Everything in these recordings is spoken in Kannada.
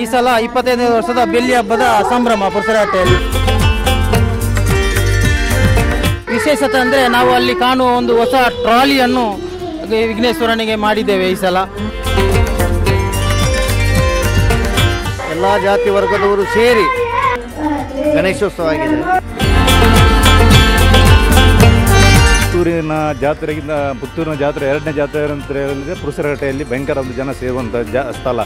ಈ ಸಲ 25ನೇ ವರ್ಷದ ಬೆಳ್ಳಿ ಹಬ್ಬದ ಸಂಭ್ರಮ ಪುರಸರಕಟ್ಟೆಯಲ್ಲಿ. ವಿಶೇಷತೆ ಅಂದರೆ ನಾವು ಅಲ್ಲಿ ಕಾಣುವ ಒಂದು ಹೊಸ ಟ್ರಾಲಿಯನ್ನು ವಿಘ್ನೇಶ್ವರನಿಗೆ ಮಾಡಿದ್ದೇವೆ ಈ ಸಲ. ಎಲ್ಲ ಜಾತಿ ವರ್ಗದವರು ಸೇರಿ ಗಣೇಶೋತ್ಸವ ಆಗಿದೆ. ಪುತ್ತೂರಿನ ಜಾತ್ರೆ ಎರಡನೇ ಜಾತ್ರೆ ಅಂತ ಹೇಳಿದ್ರೆ ಪುರಸರಕಟ್ಟೆಯಲ್ಲಿ ಭಯಂಕರ ಒಂದು ಜನ ಸೇರುವಂಥ ಸ್ಥಳ.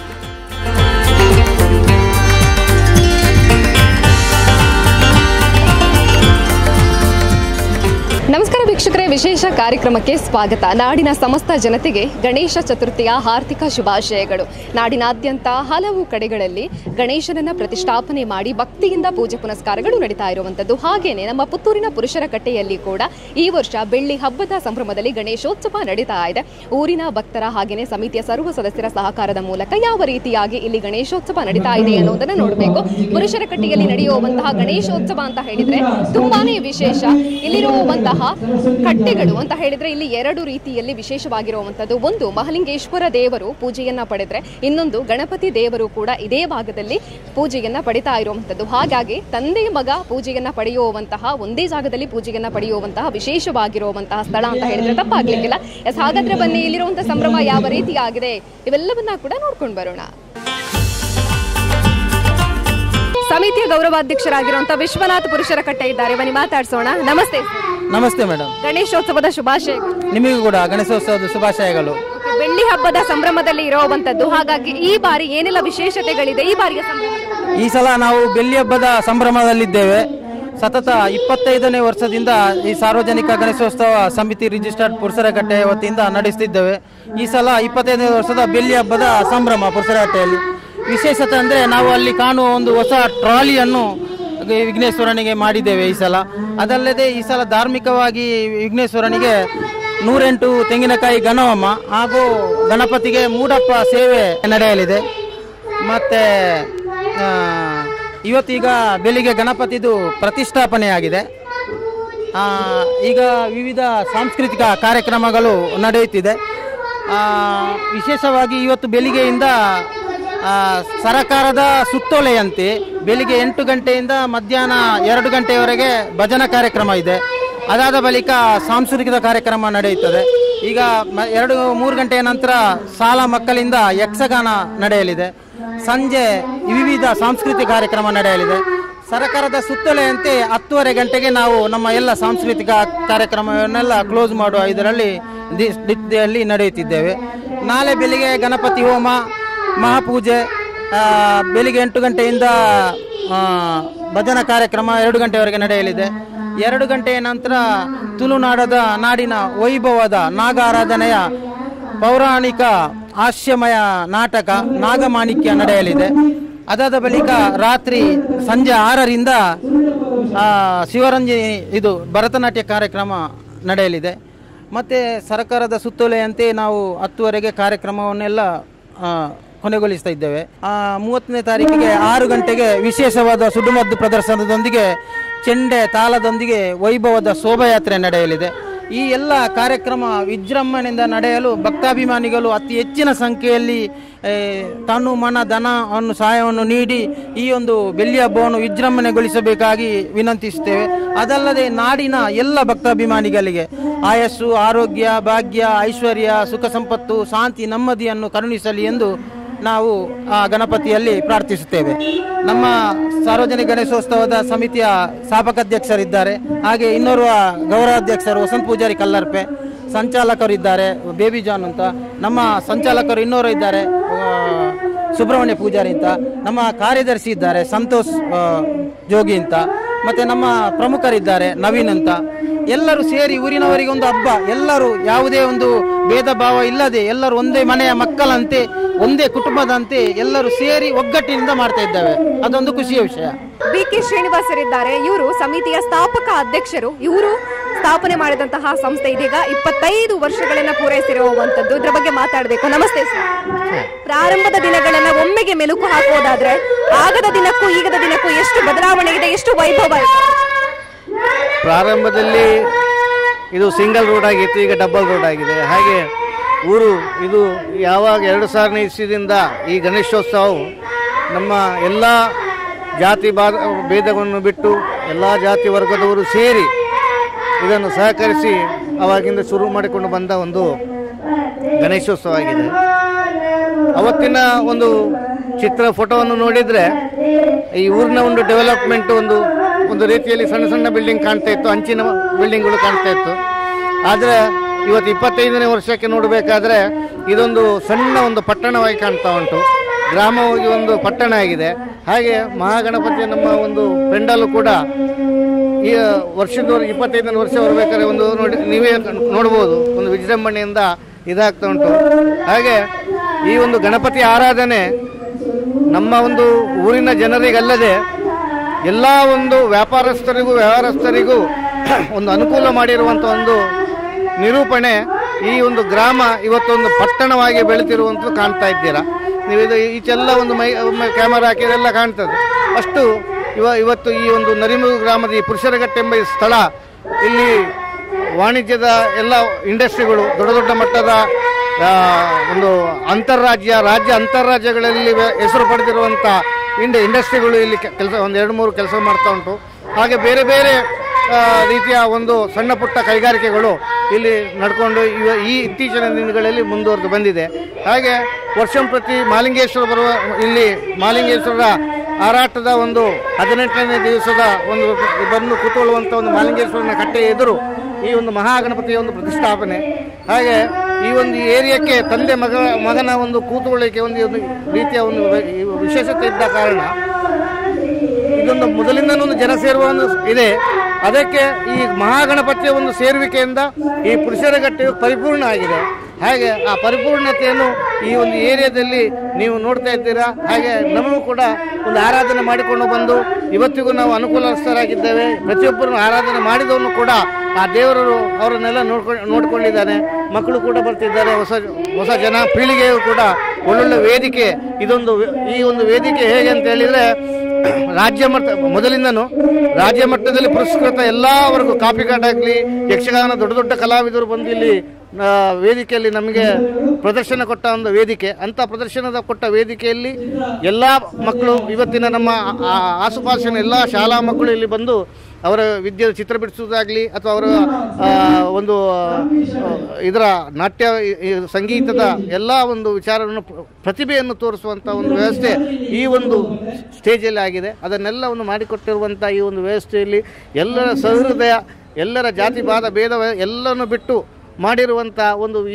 ನಮಸ್ಕಾರ ವೀಕ್ಷಕರೇ, ವಿಶೇಷ ಕಾರ್ಯಕ್ರಮಕ್ಕೆ ಸ್ವಾಗತ. ನಾಡಿನ ಸಮಸ್ತ ಜನತೆಗೆ ಗಣೇಶ ಚತುರ್ಥಿಯ ಹಾರ್ದಿಕ ಶುಭಾಶಯಗಳು. ನಾಡಿನಾದ್ಯಂತ ಹಲವು ಕಡೆಗಳಲ್ಲಿ ಗಣೇಶನನ್ನ ಪ್ರತಿಷ್ಠಾಪನೆ ಮಾಡಿ ಭಕ್ತಿಯಿಂದ ಪೂಜೆ ಪುನಸ್ಕಾರಗಳು ನಡೀತಾ ಇರುವಂಥದ್ದು. ಹಾಗೇನೆ ನಮ್ಮ ಪುತ್ತೂರಿನ ಪುರುಷರಕಟ್ಟೆಯಲ್ಲಿ ಕೂಡ ಈ ವರ್ಷ ಬೆಳ್ಳಿ ಹಬ್ಬದ ಸಂಭ್ರಮದಲ್ಲಿ ಗಣೇಶೋತ್ಸವ ನಡೀತಾ ಇದೆ. ಊರಿನ ಭಕ್ತರ ಹಾಗೇನೆ ಸಮಿತಿಯ ಸರ್ವ ಸದಸ್ಯರ ಸಹಕಾರದ ಮೂಲಕ ಯಾವ ರೀತಿಯಾಗಿ ಇಲ್ಲಿ ಗಣೇಶೋತ್ಸವ ನಡೀತಾ ಇದೆ ಅನ್ನೋದನ್ನ ನೋಡಬೇಕು. ಪುರುಷರಕಟ್ಟೆಯಲ್ಲಿ ನಡೆಯುವಂತಹ ಗಣೇಶೋತ್ಸವ ಅಂತ ಹೇಳಿದ್ರೆ ತುಂಬಾನೇ ವಿಶೇಷ. ಇಲ್ಲಿರುವಂತಹ ಕಟ್ಟೆಗಳು ಅಂತ ಹೇಳಿದ್ರೆ ಇಲ್ಲಿ ಎರಡು ರೀತಿಯಲ್ಲಿ ವಿಶೇಷವಾಗಿರುವಂತದ್ದು. ಒಂದು ಮಹಾಲಿಂಗೇಶ್ವರ ದೇವರು ಪೂಜೆಯನ್ನ ಪಡೆದ್ರೆ, ಇನ್ನೊಂದು ಗಣಪತಿ ದೇವರು ಕೂಡ ಇದೇ ಭಾಗದಲ್ಲಿ ಪೂಜೆಯನ್ನ ಪಡಿತಾ ಇರುವಂತದ್ದು. ಹಾಗಾಗಿ ತಂದೆ ಮಗ ಪೂಜೆಯನ್ನ ಪಡೆಯುವಂತಹ, ಒಂದೇ ಜಾಗದಲ್ಲಿ ಪೂಜೆಯನ್ನ ಪಡೆಯುವಂತಹ ವಿಶೇಷವಾಗಿರುವಂತಹ ಸ್ಥಳ ಅಂತ ಹೇಳಿದ್ರೆ ತಪ್ಪಾಗ್ಲಿಕ್ಕಿಲ್ಲ. ಹಾಗಾದ್ರೆ ಬನ್ನಿ, ಇಲ್ಲಿರುವಂತಹ ಸಂಭ್ರಮ ಯಾವ ರೀತಿ ಆಗಿದೆ ಇವೆಲ್ಲವನ್ನ ಕೂಡ ನೋಡ್ಕೊಂಡು ಬರೋಣ. ಸಮಿತಿಯ ಗೌರವಾಧ್ಯಕ್ಷರಾಗಿರುವಂತಹ ವಿಶ್ವನಾಥ್ ಪುರುಷರಕಟ್ಟೆ ಇದ್ದಾರೆ, ಬನ್ನಿ ಮಾತಾಡ್ಸೋಣ. ನಮಸ್ತೆ. ನಮಸ್ತೆ ಮೇಡಮ್. ಗಣೇಶೋತ್ಸವದ ಶುಭಾಶಯಗಳು. ನಿಮಗೂ ಕೂಡ ಗಣೇಶೋತ್ಸವದ ಶುಭಾಶಯಗಳು. ಬೆಳ್ಳಿ ಹಬ್ಬದ ಸಂಭ್ರಮದಲ್ಲಿ ಇರುವಂತದ್ದು, ಹಾಗಾಗಿ ಈ ಬಾರಿ ಏನೆಲ್ಲ ವಿಶೇಷತೆಗಳಿದೆ ಈ ಬಾರಿಯ ಸಂಭ್ರಮ? ಈ ಸಲ ನಾವು ಬೆಳ್ಳಿ ಹಬ್ಬದ ಸಂಭ್ರಮದಲ್ಲಿದ್ದೇವೆ. ಸತತ 25ನೇ ವರ್ಷದಿಂದ ಈ ಸಾರ್ವಜನಿಕ ಗಣೇಶೋತ್ಸವ ಸಮಿತಿ ರಿಜಿಸ್ಟರ್ಡ್ ಪುರಸರಕಟ್ಟೆ ವತಿಯಿಂದ ನಡೆಸುತ್ತಿದ್ದೇವೆ. ಈ ಸಲ 25ನೇ ವರ್ಷದ ಬೆಳ್ಳಿ ಹಬ್ಬದ ಸಂಭ್ರಮ ಪುರಸರಕಟ್ಟೆಯಲ್ಲಿ. ವಿಶೇಷತೆ ಅಂದರೆ ನಾವು ಅಲ್ಲಿ ಕಾಣುವ ಒಂದು ಹೊಸ ಟ್ರಾಲಿಯನ್ನು ವಿಘ್ನೇಶ್ವರನಿಗೆ ಮಾಡಿದ್ದೇವೆ ಈ ಸಲ. ಅದಲ್ಲದೆ ಈ ಸಲ ಧಾರ್ಮಿಕವಾಗಿ ವಿಘ್ನೇಶ್ವರನಿಗೆ 108 ತೆಂಗಿನಕಾಯಿ ಗಣಹೋಮ ಹಾಗೂ ಗಣಪತಿಗೆ ಮೂಡಪ್ಪ ಸೇವೆ ನಡೆಯಲಿದೆ. ಮತ್ತು ಇವತ್ತೀಗ ಬೆಳಿಗ್ಗೆ ಗಣಪತಿದು ಪ್ರತಿಷ್ಠಾಪನೆಯಾಗಿದೆ. ಈಗ ವಿವಿಧ ಸಾಂಸ್ಕೃತಿಕ ಕಾರ್ಯಕ್ರಮಗಳು ನಡೆಯುತ್ತಿದೆ. ವಿಶೇಷವಾಗಿ ಇವತ್ತು ಬೆಳಿಗ್ಗೆಯಿಂದ ಸರಕಾರದ ಸುತ್ತೋಲೆಯಂತೆ ಬೆಳಿಗ್ಗೆ 8 ಗಂಟೆಯಿಂದ ಮಧ್ಯಾಹ್ನ 2 ಗಂಟೆಯವರೆಗೆ ಭಜನಾ ಕಾರ್ಯಕ್ರಮ ಇದೆ. ಅದಾದ ಬಳಿಕ ಸಾಂಸ್ಕೃತಿಕ ಕಾರ್ಯಕ್ರಮ ನಡೆಯುತ್ತದೆ. ಈಗ 2-3 ಗಂಟೆಯ ನಂತರ ಶಾಲಾ ಮಕ್ಕಳಿಂದ ಯಕ್ಷಗಾನ ನಡೆಯಲಿದೆ. ಸಂಜೆ ವಿವಿಧ ಸಾಂಸ್ಕೃತಿಕ ಕಾರ್ಯಕ್ರಮ ನಡೆಯಲಿದೆ. ಸರಕಾರದ ಸುತ್ತೋಲೆಯಂತೆ 10:30 ಗಂಟೆಗೆ ನಾವು ನಮ್ಮ ಎಲ್ಲ ಸಾಂಸ್ಕೃತಿಕ ಕಾರ್ಯಕ್ರಮವನ್ನೆಲ್ಲ ಕ್ಲೋಸ್ ಮಾಡುವ ಇದರಲ್ಲಿ ದಿಟ್ಟಿಯಲ್ಲಿ ನಡೆಯುತ್ತಿದ್ದೇವೆ. ನಾಳೆ ಬೆಳಿಗ್ಗೆ ಗಣಪತಿ ಹೋಮ, ಮಹಾಪೂಜೆ, ಬೆಳಿಗ್ಗೆ 8 ಗಂಟೆಯಿಂದ ಭಜನಾ ಕಾರ್ಯಕ್ರಮ 2 ಗಂಟೆವರೆಗೆ ನಡೆಯಲಿದೆ. 2 ಗಂಟೆಯ ನಂತರ ತುಳುನಾಡದ ನಾಡಿನ ವೈಭವದ ನಾಗಾರಾಧನೆಯ ಪೌರಾಣಿಕ ಹಾಸ್ಯಮಯ ನಾಟಕ ನಾಗಮಾಣಿಕ್ಯ ನಡೆಯಲಿದೆ. ಅದಾದ ಬಳಿಕ ರಾತ್ರಿ ಸಂಜೆ 6ರಿಂದ ಶಿವರಂಜನಿ ಇದು ಭರತನಾಟ್ಯ ಕಾರ್ಯಕ್ರಮ ನಡೆಯಲಿದೆ. ಮತ್ತು ಸರ್ಕಾರದ ಸುತ್ತೋಲೆಯಂತೆ ನಾವು 10:00ವರೆಗೆ ಕಾರ್ಯಕ್ರಮವನ್ನೆಲ್ಲ ಕೊನೆಗೊಳಿಸ್ತಾ ಇದ್ದೇವೆ. 30ನೇ ತಾರೀಕಿಗೆ 6 ಗಂಟೆಗೆ ವಿಶೇಷವಾದ ಸುಡುಮದ್ದು ಪ್ರದರ್ಶನದೊಂದಿಗೆ ಚೆಂಡೆ ತಾಳದೊಂದಿಗೆ ವೈಭವದ ಶೋಭಾಯಾತ್ರೆ ನಡೆಯಲಿದೆ. ಈ ಎಲ್ಲ ಕಾರ್ಯಕ್ರಮ ವಿಜೃಂಭಣೆಯಿಂದ ನಡೆಯಲು ಭಕ್ತಾಭಿಮಾನಿಗಳು ಅತಿ ಹೆಚ್ಚಿನ ಸಂಖ್ಯೆಯಲ್ಲಿ ತನು ಮನ ಧನ ಅನ್ನು ಸಹಾಯವನ್ನು ನೀಡಿ ಈ ಒಂದು ಬೆಳ್ಳಿ ಹಬ್ಬವನ್ನು ವಿಜೃಂಭಣೆಗೊಳಿಸಬೇಕಾಗಿ ವಿನಂತಿಸುತ್ತೇವೆ. ಅದಲ್ಲದೆ ನಾಡಿನ ಎಲ್ಲ ಭಕ್ತಾಭಿಮಾನಿಗಳಿಗೆ ಆಯಸ್ಸು, ಆರೋಗ್ಯ, ಭಾಗ್ಯ, ಐಶ್ವರ್ಯ, ಸುಖ ಸಂಪತ್ತು, ಶಾಂತಿ, ನೆಮ್ಮದಿಯನ್ನು ಕರುಣಿಸಲಿ ಎಂದು ನಾವು ಆ ಗಣಪತಿಯಲ್ಲಿ ಪ್ರಾರ್ಥಿಸುತ್ತೇವೆ. ನಮ್ಮ ಸಾರ್ವಜನಿಕ ಗಣೇಶೋತ್ಸವದ ಸಮಿತಿಯ ಸ್ಥಾಪಕಾಧ್ಯಕ್ಷರಿದ್ದಾರೆ. ಹಾಗೆ ಇನ್ನೋರ್ವ ಗೌರವಾಧ್ಯಕ್ಷರು ವಸಂತ ಪೂಜಾರಿ ಕಲ್ಲರ್ಪೆ, ಸಂಚಾಲಕರಿದ್ದಾರೆ ಬೇಬಿ ಜಾನ್ ಅಂತ, ನಮ್ಮ ಸಂಚಾಲಕರು ಇನ್ನೋರು ಇದ್ದಾರೆ ಸುಬ್ರಹ್ಮಣ್ಯ ಪೂಜಾರಿ ಅಂತ, ನಮ್ಮ ಕಾರ್ಯದರ್ಶಿ ಇದ್ದಾರೆ ಸಂತೋಷ್ ಜೋಗಿ ಅಂತ, ಮತ್ತು ನಮ್ಮ ಪ್ರಮುಖರಿದ್ದಾರೆ ನವೀನ್ ಅಂತ. ಎಲ್ಲರೂ ಸೇರಿ ಊರಿನವರಿಗೆ ಒಂದು ಹಬ್ಬ, ಎಲ್ಲರೂ ಯಾವುದೇ ಒಂದು ಭೇದ ಭಾವ ಇಲ್ಲದೆ ಎಲ್ಲರೂ ಒಂದೇ ಮನೆಯ ಮಕ್ಕಳಂತೆ, ಒಂದೇ ಕುಟುಂಬದಂತೆ ಎಲ್ಲರೂ ಸೇರಿ ಒಗ್ಗಟ್ಟಿನಿಂದ ಮಾಡ್ತಾ ಇದ್ದೇವೆ. ಅದೊಂದು ಖುಷಿಯ ವಿಷಯ. ಬಿ.ಕೆ. ಶ್ರೀನಿವಾಸರಿದ್ದಾರೆ, ಇವರು ಸಮಿತಿಯ ಸ್ಥಾಪಕ ಅಧ್ಯಕ್ಷರು. ಇವರು ಸ್ಥಾಪನೆ ಮಾಡಿದಂತಹ ಸಂಸ್ಥೆ ಇದೀಗ 25 ವರ್ಷಗಳನ್ನ ಪೂರೈಸಿರುವಂತದ್ದು. ಇದ್ರ ಬಗ್ಗೆ ಮಾತಾಡಬೇಕು. ನಮಸ್ತೆ ಸರ್. ಪ್ರಾರಂಭದ ದಿನಗಳನ್ನ ಒಮ್ಮೆಗೆ ಮೆಲುಕು ಹಾಕೋದಾದ್ರೆ ಆಗದ ದಿನಕ್ಕೂ ಈಗದ ದಿನಕ್ಕೂ ಎಷ್ಟು ಬದಲಾವಣೆ ಇದೆ, ಎಷ್ಟು ವೈಭವ ಇದೆ? ಪ್ರಾರಂಭದಲ್ಲಿ ಇದು ಸಿಂಗಲ್ ರೋಡ್ ಆಗಿತ್ತು, ಈಗ ಡಬಲ್ ರೋಡ್ ಆಗಿದೆ. ಹಾಗೆ ಊರು ಇದು ಯಾವಾಗ 2000ನೇ ಇಸ್ವಿದಿಂದ ಈ ಗಣೇಶೋತ್ಸವವು ನಮ್ಮ ಎಲ್ಲ ಜಾತಿ ಭೇದವನ್ನು ಬಿಟ್ಟು ಎಲ್ಲ ಜಾತಿ ವರ್ಗದವರು ಸೇರಿ ಇದನ್ನು ಸಹಕರಿಸಿ ಅವಾಗಿಂದ ಶುರು ಮಾಡಿಕೊಂಡು ಬಂದ ಒಂದು ಗಣೇಶೋತ್ಸವ ಆಗಿದೆ. ಅವತ್ತಿನ ಒಂದು ಫೋಟೋವನ್ನು ನೋಡಿದರೆ ಈ ಊರಿನ ಒಂದು ಡೆವಲಪ್ಮೆಂಟ್ ಒಂದು ರೀತಿಯಲ್ಲಿ ಸಣ್ಣ ಸಣ್ಣ ಬಿಲ್ಡಿಂಗ್ ಕಾಣ್ತಾ ಇತ್ತು, ಹಂಚಿನ ಬಿಲ್ಡಿಂಗ್ಗಳು ಕಾಣ್ತಾ ಇತ್ತು. ಆದರೆ ಇವತ್ತು 25ನೇ ವರ್ಷಕ್ಕೆ ನೋಡಬೇಕಾದ್ರೆ ಇದೊಂದು ಸಣ್ಣ ಒಂದು ಪಟ್ಟಣವಾಗಿ ಕಾಣ್ತಾ ಉಂಟು. ಗ್ರಾಮವಾಗಿ ಒಂದು ಪಟ್ಟಣ ಆಗಿದೆ. ಹಾಗೆ ಮಹಾಗಣಪತಿಯ ನಮ್ಮ ಒಂದು ಪೆಂಡಲು ಕೂಡ ಈ ವರ್ಷದವರೆಗೆ 25ನೇ ವರ್ಷ ಬರಬೇಕಾದ್ರೆ ನೀವೇ ನೋಡ್ಬೋದು, ಒಂದು ವಿಜೃಂಭಣೆಯಿಂದ ಇದಾಗ್ತಾ ಉಂಟು. ಹಾಗೆ ಈ ಒಂದು ಗಣಪತಿ ಆರಾಧನೆ ನಮ್ಮ ಒಂದು ಊರಿನ ಜನರಿಗಲ್ಲದೆ ಎಲ್ಲ ಒಂದು ವ್ಯವಹಾರಸ್ಥರಿಗೂ ಒಂದು ಅನುಕೂಲ ಮಾಡಿರುವಂಥ ಒಂದು ನಿರೂಪಣೆ. ಈ ಒಂದು ಗ್ರಾಮ ಇವತ್ತೊಂದು ಪಟ್ಟಣವಾಗಿ ಬೆಳೆತಿರುವಂಥದ್ದು ಕಾಣ್ತಾ ಇದ್ದೀರಾ ನೀವು. ಈಚೆಲ್ಲ ಒಂದು ಕ್ಯಾಮರಾ ಹಾಕಿದೆಲ್ಲ ಕಾಣ್ತದೆ. ಅಷ್ಟು ಇವತ್ತು ಈ ಒಂದು ನರಿಮುಗು ಗ್ರಾಮದ ಈ ಪುರುಷರಘಟ್ಟ ಎಂಬ ಈ ಸ್ಥಳ, ಇಲ್ಲಿ ವಾಣಿಜ್ಯದ ಎಲ್ಲ ಇಂಡಸ್ಟ್ರಿಗಳು ದೊಡ್ಡ ದೊಡ್ಡ ಮಟ್ಟದ ಒಂದು ಅಂತಾರಾಜ್ಯಗಳಲ್ಲಿ ಹೆಸರು ಪಡೆದಿರುವಂಥ ಇಂಡಸ್ಟ್ರಿಗಳು ಇಲ್ಲಿ ಒಂದು 2-3 ಕೆಲಸ ಮಾಡ್ತಾ ಉಂಟು. ಹಾಗೆ ಬೇರೆ ಬೇರೆ ರೀತಿಯ ಒಂದು ಸಣ್ಣ ಪುಟ್ಟ ಕೈಗಾರಿಕೆಗಳು ಇಲ್ಲಿ ನಡ್ಕೊಂಡು ಈ ಇತ್ತೀಚಿನ ದಿನಗಳಲ್ಲಿ ಮುಂದುವರೆದು ಬಂದಿದೆ. ಹಾಗೆ ವರ್ಷಂಪ್ರತಿ ಮಾಲಿಂಗೇಶ್ವರರ ಹಾರಾಟದ ಒಂದು 18ನೇ ದಿವಸದ ಒಂದು ಬಂದು ಕೂತ್ಕೊಳ್ಳುವಂಥ ಒಂದು ಮಾಲಿಂಗೇಶ್ವರನ ಕಟ್ಟೆಯ ಎದುರು ಈ ಒಂದು ಮಹಾಗಣಪತಿಯ ಒಂದು ಪ್ರತಿಷ್ಠಾಪನೆ. ಹಾಗೆ ಈ ಒಂದು ಏರಿಯಾಕ್ಕೆ ತಂದೆ ಮಗನ ಒಂದು ಕೂತುಕೊಳ್ಳಿಕ್ಕೆ ಒಂದು ರೀತಿಯ ಒಂದು ವಿಶೇಷತೆ ಇದ್ದ ಕಾರಣ ಇದೊಂದು ಮೊದಲಿಂದನೂ ಒಂದು ಜನ ಸೇರುವ ಒಂದು ಇದೆ. ಅದಕ್ಕೆ ಈ ಮಹಾಗಣಪತಿಯ ಒಂದು ಸೇರುವಿಕೆಯಿಂದ ಈ ಪುರುಷರಘಟ್ಟೆಯು ಪರಿಪೂರ್ಣ ಆಗಿದೆ. ಹಾಗೆ ಆ ಪರಿಪೂರ್ಣತೆಯನ್ನು ಈ ಒಂದು ಏರಿಯಾದಲ್ಲಿ ನೀವು ನೋಡ್ತಾ ಇದ್ದೀರಾ. ಹಾಗೆ ನಮಗೂ ಕೂಡ ಒಂದು ಆರಾಧನೆ ಮಾಡಿಕೊಂಡು ಬಂದು ಇವತ್ತಿಗೂ ನಾವು ಅನುಕೂಲಸ್ಥರಾಗಿದ್ದೇವೆ. ಪ್ರತಿಯೊಬ್ಬರನ್ನು ಆರಾಧನೆ ಮಾಡಿದವನು ಕೂಡ ಆ ದೇವರು ಅವರನ್ನೆಲ್ಲ ನೋಡ್ಕೊಂಡಿದ್ದಾನೆ. ಮಕ್ಕಳು ಕೂಡ ಬರ್ತಿದ್ದಾರೆ, ಹೊಸ ಜನ ಪೀಳಿಗೆಯು ಕೂಡ ಒಳ್ಳೊಳ್ಳೆ ವೇದಿಕೆ. ಈ ಒಂದು ವೇದಿಕೆ ಹೇಗೆ ಅಂತ ಹೇಳಿದರೆ ಮೊದಲಿಂದನೂ ರಾಜ್ಯ ಮಟ್ಟದಲ್ಲಿ ಪುರಸ್ಕೃತ ಎಲ್ಲವರೆಗೂ ಕಾಪಿಕಾಟ್ ಆಗಲಿ, ಯಕ್ಷಗಾನ ದೊಡ್ಡ ದೊಡ್ಡ ಕಲಾವಿದರು ಬಂದು ಇಲ್ಲಿ ವೇದಿಕೆಯಲ್ಲಿ ನಮಗೆ ಪ್ರದರ್ಶನ ಕೊಟ್ಟ ಒಂದು ವೇದಿಕೆ. ಅಂಥ ಪ್ರದರ್ಶನದ ಕೊಟ್ಟ ವೇದಿಕೆಯಲ್ಲಿ ಎಲ್ಲ ಮಕ್ಕಳು, ಇವತ್ತಿನ ನಮ್ಮ ಆಸುಪಾಸಿನ ಎಲ್ಲ ಶಾಲಾ ಮಕ್ಕಳು ಇಲ್ಲಿ ಬಂದು ಅವರ ವಿದ್ಯೆ ಚಿತ್ರ ಬಿಡಿಸುವುದಾಗಲಿ ಅಥವಾ ಅವರ ಒಂದು ಇದರ ನಾಟ್ಯ ಸಂಗೀತದ ಎಲ್ಲ ಒಂದು ವಿಚಾರವನ್ನು ಪ್ರತಿಭೆಯನ್ನು ತೋರಿಸುವಂಥ ಒಂದು ವ್ಯವಸ್ಥೆ ಈ ಒಂದು ಸ್ಟೇಜಲ್ಲಿ ಆಗಿದೆ. ಅದನ್ನೆಲ್ಲವನ್ನು ಮಾಡಿಕೊಟ್ಟಿರುವಂಥ ಈ ಒಂದು ವ್ಯವಸ್ಥೆಯಲ್ಲಿ ಎಲ್ಲರ ಸಹೃದಯ, ಎಲ್ಲರ ಜಾತಿ ಭೇದ ಎಲ್ಲವನ್ನು ಬಿಟ್ಟು ಮಾಡಿರುವಂಥ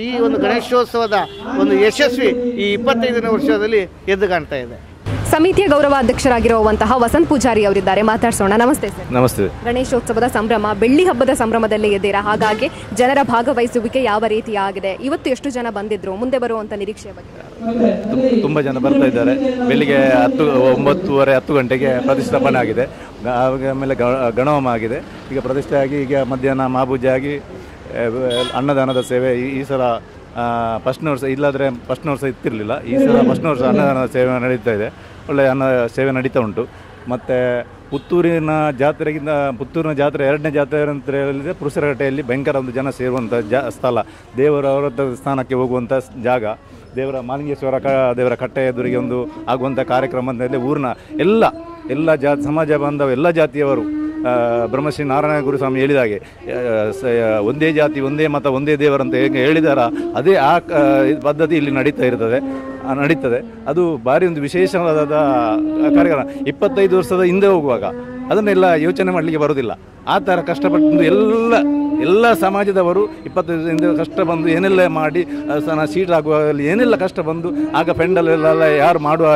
ಈ ಒಂದು ಗಣೇಶೋತ್ಸವದ ಒಂದು ಯಶಸ್ವಿ ಈ 25ನೇ ವರ್ಷದಲ್ಲಿ ಎದ್ದು ಕಾಣ್ತಾ ಇದೆ. ಸಮಿತಿಯ ಗೌರವಾಧ್ಯಕ್ಷರಾಗಿರುವಂತಹ ವಸಂತ್ ಪೂಜಾರಿ ಅವರಿದ್ದಾರೆ, ಮಾತಾಡ್ಸೋಣ. ನಮಸ್ತೆ ಸರ್. ನಮಸ್ತೆ. ಗಣೇಶೋತ್ಸವದ ಸಂಭ್ರಮ, ಬೆಳ್ಳಿ ಹಬ್ಬದ ಸಂಭ್ರಮದಲ್ಲಿ ಇದ್ದೀರಾ. ಹಾಗಾಗಿ ಜನರ ಭಾಗವಹಿಸುವಿಕೆ ಯಾವ ರೀತಿಯಾಗಿದೆ? ಇವತ್ತು ಎಷ್ಟು ಜನ ಬಂದಿದ್ರು? ಮುಂದೆ ಬರುವಂತ ನಿರೀಕ್ಷೆಯ ಬಗ್ಗೆ? ತುಂಬ ಜನ ಬರ್ತಾ ಇದ್ದಾರೆ. ಬೆಳಿಗ್ಗೆ 9:30 10 ಗಂಟೆಗೆ ಪ್ರತಿಷ್ಠಾಪನೆ ಆಗಿದೆ. ಆಮೇಲೆ ಗಣಹೋಮ ಆಗಿದೆ. ಈಗ ಪ್ರತಿಷ್ಠೆ ಆಗಿ ಈಗ ಮಧ್ಯಾಹ್ನ ಮಾಪೂಜೆ ಆಗಿ ಅನ್ನದಾನದ ಸೇವೆ ಈ ಸಲ ಫಸ್ಟ್ನೇ ವರ್ಷ, ಇಲ್ಲಾದರೆ ಫಸ್ಟ್ನೇ ವರ್ಷ ಇತ್ತಿರಲಿಲ್ಲ. ಈ ಸಲ ಫಸ್ಟ್ನೇ ವರ್ಷ ಅನ್ನದಾನದ ಸೇವೆ ನಡೀತಾ ಇದೆ. ಒಳ್ಳೆಯ ಸೇವೆ ನಡೀತಾ ಉಂಟು. ಮತ್ತು ಪುತ್ತೂರಿನ ಜಾತ್ರೆ 2ನೇ ಜಾತ್ರೆ ಅಂತ ಹೇಳಿದರೆ ಪುರುಷರಘಟ್ಟೆಯಲ್ಲಿ ಭಯಂಕರ ಒಂದು ಜನ ಸೇರುವಂಥ ಸ್ಥಳ, ದೇವರ ಸ್ಥಾನಕ್ಕೆ ಹೋಗುವಂಥ ಜಾಗ, ಮಾಲಿಂಗೇಶ್ವರ ದೇವರ ಕಟ್ಟೆ ಎದುರಿಗೆ ಒಂದು ಆಗುವಂಥ ಕಾರ್ಯಕ್ರಮ ಅಂತಂದರೆ ಊರಿನ ಎಲ್ಲ ಸಮಾಜ ಬಾಂಧವ ಎಲ್ಲ ಜಾತಿಯವರು ಬ್ರಹ್ಮಶ್ರೀ ನಾರಾಯಣ ಗುರುಸ್ವಾಮಿ ಹೇಳಿದ ಹಾಗೆ ಒಂದೇ ಜಾತಿ ಒಂದೇ ಮತ ಒಂದೇ ದೇವರಂತ ಹೇಗೆ ಹೇಳಿದಾರ ಅದೇ ಆ ಪದ್ಧತಿ ಇಲ್ಲಿ ನಡೀತದೆ. ಅದು ಭಾರಿ ಒಂದು ವಿಶೇಷವಾದ ಕಾರ್ಯಕ್ರಮ. 25 ವರ್ಷದ ಹಿಂದೆ ಹೋಗುವಾಗ ಅದನ್ನೆಲ್ಲ ಯೋಚನೆ ಮಾಡಲಿಕ್ಕೆ ಬರೋದಿಲ್ಲ. ಆ ಥರ ಕಷ್ಟಪಟ್ಟು ಎಲ್ಲ ಸಮಾಜದವರು 25 ಹಿಂದೆ ಕಷ್ಟ ಬಂದು ಏನೆಲ್ಲ ಮಾಡಿ ಸೀಟ್ ಆಗುವಾಗಲಿ ಏನೆಲ್ಲ ಕಷ್ಟ ಬಂದು ಆಗ ಪೆಂಡಲೆಲ್ಲ ಯಾರು ಮಾಡುವ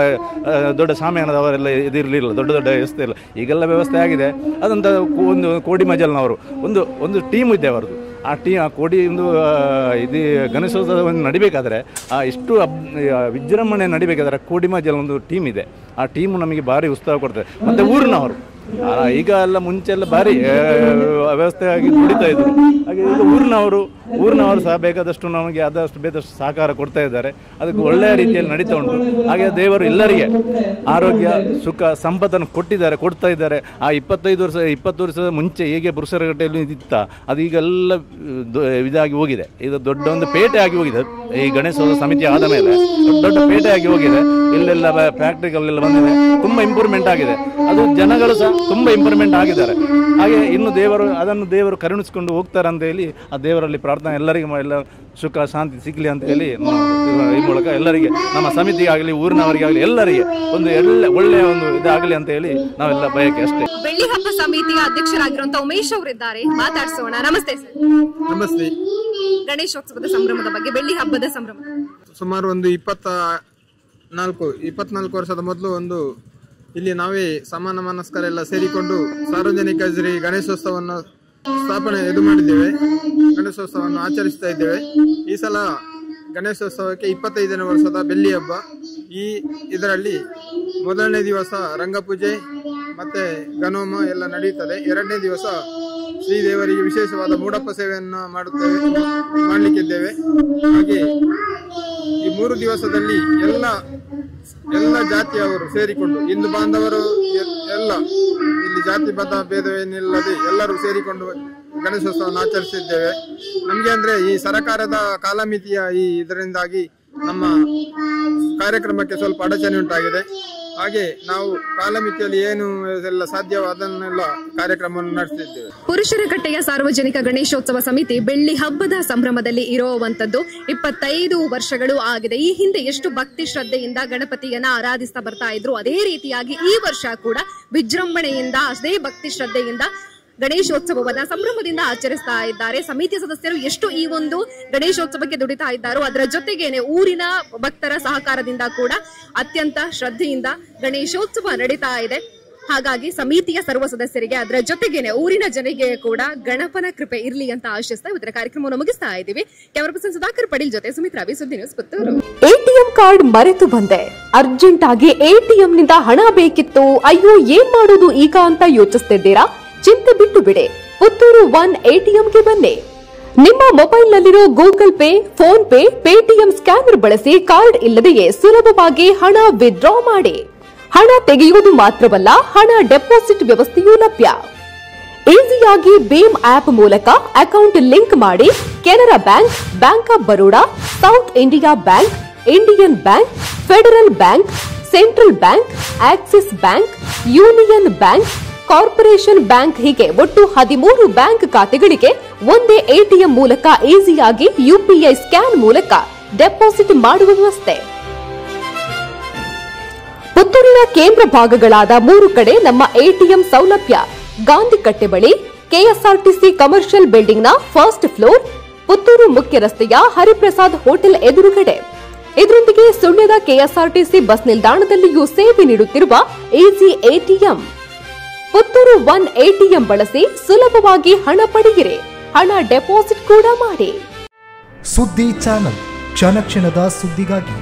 ದೊಡ್ಡ ಸಾಮಾನ್ಯದವರೆಲ್ಲ ಇದಿರಲಿಲ್ಲ, ದೊಡ್ಡ ವ್ಯವಸ್ಥೆ ಇಲ್ಲ. ಈಗೆಲ್ಲ ವ್ಯವಸ್ಥೆ ಆಗಿದೆ. ಅದಂತ ಒಂದು ಕೋಡಿ ಮಜಲ್ನವರು ಒಂದು ಟೀಮ್ ಇದೆ ಅವರದು. ಆ ಕೋಡಿ ಒಂದು ಇದು ಗಣೇಶೋತ್ಸವ ನಡಿಬೇಕಾದ್ರೆ ಎಷ್ಟು ವಿಜೃಂಭಣೆ ನಡಿಬೇಕಾದ್ರೆ ಕೋಡಿ ಮಜಲ್ ಒಂದು ಟೀಮ್ ಇದೆ. ಆ ಟೀಮು ನಮಗೆ ಭಾರಿ ಉತ್ಸಾಹ ಕೊಡ್ತದೆ. ಮತ್ತು ಈಗ ಎಲ್ಲ ಮುಂಚೆ ಎಲ್ಲ ಭಾರಿ ವ್ಯವಸ್ಥೆ ಆಗಿ ದುಡಿತಾ ಇದ್ರು. ಹಾಗೆ ಈಗ ಊರಿನವರು ಸಹ ಬೇಕಾದಷ್ಟು ನಮಗೆ ಆದಷ್ಟು ಬೇಕಷ್ಟು ಸಹಕಾರ ಕೊಡ್ತಾ ಇದ್ದಾರೆ. ಅದಕ್ಕೆ ಒಳ್ಳೆಯ ರೀತಿಯಲ್ಲಿ ನಡೀತಾ ಉಂಟು. ಹಾಗೆ ದೇವರು ಎಲ್ಲರಿಗೆ ಆರೋಗ್ಯ ಸುಖ ಸಂಪತ್ತನ್ನು ಕೊಡ್ತಾ ಇದ್ದಾರೆ. ಆ 20 ವರ್ಷದ ಮುಂಚೆ ಹೇಗೆ ಪುರುಷರಗಟ್ಟೆಯಲ್ಲಿ ಇತ್ತ ಅದು ಈಗೆಲ್ಲ ಇದಾಗಿ ಹೋಗಿದೆ. ಇದು ದೊಡ್ಡ ಒಂದು ಪೇಟೆ ಆಗಿ ಹೋಗಿದೆ. ಈ ಗಣೇಶೋತ್ಸವ ಸಮಿತಿ ಆದ ಮೇಲೆ ದೊಡ್ಡ ಪೇಟೆ ಆಗಿ ಹೋಗಿದೆ. ಇಲ್ಲೆಲ್ಲ ಫ್ಯಾಕ್ಟ್ರಿಗಳೆಲ್ಲ ಬಂದಿದೆ, ತುಂಬ ಇಂಪ್ರೂವ್ಮೆಂಟ್ ಆಗಿದೆ. ಅದು ಜನಗಳು ಸಹ ತುಂಬ ಇಂಪ್ರೂವ್ಮೆಂಟ್ ಆಗಿದ್ದಾರೆ. ಹಾಗೆ ಇನ್ನು ದೇವರು ಕರುಣಿಸಿಕೊಂಡು ಹೋಗ್ತಾರೆ ಅಂತ ಹೇಳಿ ಆ ದೇವರಲ್ಲಿ ಪ್ರಾರ್ಥನೆ ಎಲ್ಲರಿಗೂ ಎಲ್ಲ ಸುಖ ಶಾಂತಿ ಸಿಗಲಿ ಅಂತ ಹೇಳಿ ಈ ಮೂಲಕ ಎಲ್ಲರಿಗೆ ನಮ್ಮ ಸಮಿತಿಗಾಗಲಿ ಊರಿನವರಿಗಾಗಲಿ ಎಲ್ಲರಿಗೆ ಒಂದು ಒಳ್ಳೆಯ ಒಂದು ಇದಾಗಲಿ ಅಂತ ಹೇಳಿ ನಾವೆಲ್ಲ ಬಯಕೆ ಅಷ್ಟೇ. ಬೆಳ್ಳಿ ಹಬ್ಬ ಸಮಿತಿಯ ಅಧ್ಯಕ್ಷರಾಗಿರುವಂತಹ ಉಮೇಶ್ ಅವರಿದ್ದಾರೆ, ಮಾತಾಡ್ಸೋಣ. ನಮಸ್ತೆ ಸರ್. ನಮಸ್ತೆ. ಗಣೇಶೋತ್ಸವದ ಸಂಭ್ರಮದ ಬಗ್ಗೆ, ಬೆಳ್ಳಿ ಹಬ್ಬದ ಸಂಭ್ರಮ ಸುಮಾರು ಒಂದು 24 ವರ್ಷದ ಮೊದಲು ಒಂದು ಇಲ್ಲಿ ನಾವೇ ಸಮಾನ ಮನಸ್ಕರೆಲ್ಲ ಸೇರಿಕೊಂಡು ಸಾರ್ವಜನಿಕ ಗಣೇಶೋತ್ಸವವನ್ನು ಮಾಡಿದ್ದೇವೆ. ಗಣೇಶೋತ್ಸವವನ್ನು ಆಚರಿಸ್ತಾ ಇದ್ದೇವೆ. ಈ ಸಲ ಗಣೇಶೋತ್ಸವಕ್ಕೆ 25ನೇ ವರ್ಷದ ಬೆಳ್ಳಿ ಹಬ್ಬ. ಇದರಲ್ಲಿ ಮೊದಲನೇ ದಿವಸ ರಂಗಪೂಜೆ ಮತ್ತೆ ಗಣೋಮ ಎಲ್ಲ ನಡೆಯುತ್ತದೆ. 2ನೇ ದಿವಸ ಶ್ರೀದೇವರಿಗೆ ವಿಶೇಷವಾದ ಮೂಡಪ್ಪ ಸೇವೆಯನ್ನು ಮಾಡಲಿಕ್ಕಿದ್ದೇವೆ. ಹಾಗೆ ಈ 3 ದಿವಸದಲ್ಲಿ ಎಲ್ಲ ಜಾತಿಯವರು ಸೇರಿಕೊಂಡು, ಹಿಂದೂ ಬಾಂಧವರು ಎಲ್ಲ ಇಲ್ಲಿ ಜಾತಿ ಭೇದವೇನಿಲ್ಲದೆ ಎಲ್ಲರೂ ಸೇರಿಕೊಂಡು ಗಣೇಶೋತ್ಸವವನ್ನು ಆಚರಿಸಿದ್ದೇವೆ. ನಮಗೆ ಅಂದ್ರೆ ಈ ಸರಕಾರದ ಕಾಲಮಿತಿಯ ಇದರಿಂದಾಗಿ ನಮ್ಮ ಕಾರ್ಯಕ್ರಮಕ್ಕೆ ಸ್ವಲ್ಪ ಅಡಚಣೆ ಉಂಟಾಗಿದೆ. ಹಾಗೆ ನಾವು ಕಾಲಮಿತಿಯಲ್ಲಿ ಏನು ಎಲ್ಲ ಸಾಧ್ಯವೋ ಅದನ್ನೆಲ್ಲ ಕಾರ್ಯಕ್ರಮವನ್ನು ನಡೆಸುತ್ತಿದ್ದೇವೆ. ಪುರುಷರಕಟ್ಟೆಯ ಸಾರ್ವಜನಿಕ ಗಣೇಶೋತ್ಸವ ಸಮಿತಿ ಬೆಳ್ಳಿ ಹಬ್ಬದ ಸಂಭ್ರಮದಲ್ಲಿ ಇರುವಂತದ್ದು 25 ವರ್ಷಗಳು ಆಗಿದೆ. ಈ ಹಿಂದೆ ಎಷ್ಟು ಭಕ್ತಿ ಶ್ರದ್ಧೆಯಿಂದ ಗಣಪತಿಯನ್ನ ಆರಾಧಿಸ್ತಾ ಬರ್ತಾ ಇದ್ರು, ಅದೇ ರೀತಿಯಾಗಿ ಈ ವರ್ಷ ಕೂಡ ವಿಜೃಂಭಣೆಯಿಂದ ಅದೇ ಭಕ್ತಿ ಶ್ರದ್ಧೆಯಿಂದ ಗಣೇಶೋತ್ಸವವನ್ನ ಸಂಭ್ರಮದಿಂದ ಆಚರಿಸ್ತಾ ಇದ್ದಾರೆ. ಸಮಿತಿಯ ಸದಸ್ಯರು ಎಷ್ಟು ಈ ಒಂದು ಗಣೇಶೋತ್ಸವಕ್ಕೆ ದುಡಿತಾ ಇದ್ದಾರೋ ಅದರ ಜೊತೆಗೇನೆ ಊರಿನ ಭಕ್ತರ ಸಹಕಾರದಿಂದ ಕೂಡ ಅತ್ಯಂತ ಶ್ರದ್ಧೆಯಿಂದ ಗಣೇಶೋತ್ಸವ ನಡೀತಾ ಇದೆ. ಹಾಗಾಗಿ ಸಮಿತಿಯ ಸರ್ವ ಸದಸ್ಯರಿಗೆ ಅದರ ಜೊತೆಗೇನೆ ಊರಿನ ಜನರಿಗೆ ಕೂಡ ಗಣಪನ ಕೃಪೆ ಇರಲಿ ಅಂತ ಆಶಿಸ್ತಾ ಇವತ್ತಿನ ಕಾರ್ಯಕ್ರಮವನ್ನು ಮುಗಿಸ್ತಾ ಇದ್ದೀವಿ. ಕ್ಯಾಮರಾ ಪರ್ಸನ್ ಸುಧಾಕರ್ ಪಟೇಲ್ ಜೊತೆ ಸುಮಿತ್ರಾ ಬಿ, ಸುದ್ದಿ ನ್ಯೂಸ್, ಪುತ್ತೂರು. ಎಟಿಎಂ ಕಾರ್ಡ್ ಮರೆತು ಬಂದೆ, ಅರ್ಜೆಂಟ್ ಆಗಿ ಎಟಿಎಂ ನಿಂದ ಹಣ ಬೇಕಿತ್ತು, ಅಯ್ಯೋ ಏನ್ ಮಾಡೋದು ಈಗ ಅಂತ ಯೋಚಿಸ್ತಿದ್ದೀರಾ? ಚಿಂತೆ ಬಿಟ್ಟು ಬಿಡಿ, ಪುತ್ತೂರು 1 ಎಟಿಎಂಗೆ ಬನ್ನಿ. ನಿಮ್ಮ ಮೊಬೈಲ್ನಲ್ಲಿರೋ Google Pay, PhonePe, Paytm scanner ಬಳಸಿ ಕಾರ್ಡ್ ಇಲ್ಲದೆಯೇ ಸುಲಭವಾಗಿ ಹಣ ವಿತ್ಡ್ರಾ ಮಾಡಿ. ಹಣ ತೆಗೆಯುವುದು ಮಾತ್ರವಲ್ಲ, ಹಣ ಡೆಪಾಸಿಟ್ ವ್ಯವಸ್ಥೆಯೂ ಲಭ್ಯ. ಈಸಿಯಾಗಿ ಭೀಮ್ ಆಪ್ ಮೂಲಕ ಅಕೌಂಟ್ ಲಿಂಕ್ ಮಾಡಿ Canara bank, bank of Baroda, south India bank, Indian bank, federal bank, central bank, Axis bank, union bank, corporation bank ಹೀಗೆ ಒಟ್ಟು 13 ಬ್ಯಾಂಕ್ ಖಾತೆಗಳಿಗೆ ಒಂದೇ ಎಟಿಎಂ ಮೂಲಕ ಈಸಿಯಾಗಿ ಯುಪಿಐ ಸ್ಕ್ಯಾನ್ ಮೂಲಕ ಡೆಪಾಸಿಟ್ ಮಾಡುವ ವ್ಯವಸ್ಥೆ. ಪುತ್ತೂರಿನ ಕೇಂದ್ರ ಭಾಗಗಳಾದ 3 ಕಡೆ ನಮ್ಮ ಎಟಿಎಂ ಸೌಲಭ್ಯ. ಗಾಂಧಿ ಕಟ್ಟೆ ಬಳಿ ಕೆಎಸ್ಆರ್ಟಿಸಿ ಕಮರ್ಷಿಯಲ್ ಬಿಲ್ಡಿಂಗ್ನ ಫಸ್ಟ್ ಫ್ಲೋರ್, ಪುತ್ತೂರು ಮುಖ್ಯ ರಸ್ತೆಯ ಹರಿಪ್ರಸಾದ್ ಹೋಟೆಲ್ ಎದುರುಗಡೆ. ಇದರೊಂದಿಗೆ ಸುಳ್ಯದ ಕೆಎಸ್ಆರ್ಟಿಸಿ ಬಸ್ ನಿಲ್ದಾಣದಲ್ಲಿಯೂ ಸೇವೆ ನೀಡುತ್ತಿರುವ ಈಸಿ ಎಟಿಎಂ. ಪುತ್ತೂರು 1 ಎಟಿಎಂ ಬಳಸಿ ಸುಲಭವಾಗಿ ಹಣ ಪಡೆಯಿರಿ, ಹಣ ಡೆಪಾಸಿಟ್ ಕೂಡ ಮಾಡಿ. ಸುದ್ದಿ ಚಾನಲ್, ಕ್ಷಣ ಕ್ಷಣದ ಸುದ್ದಿಗಾಗಿ.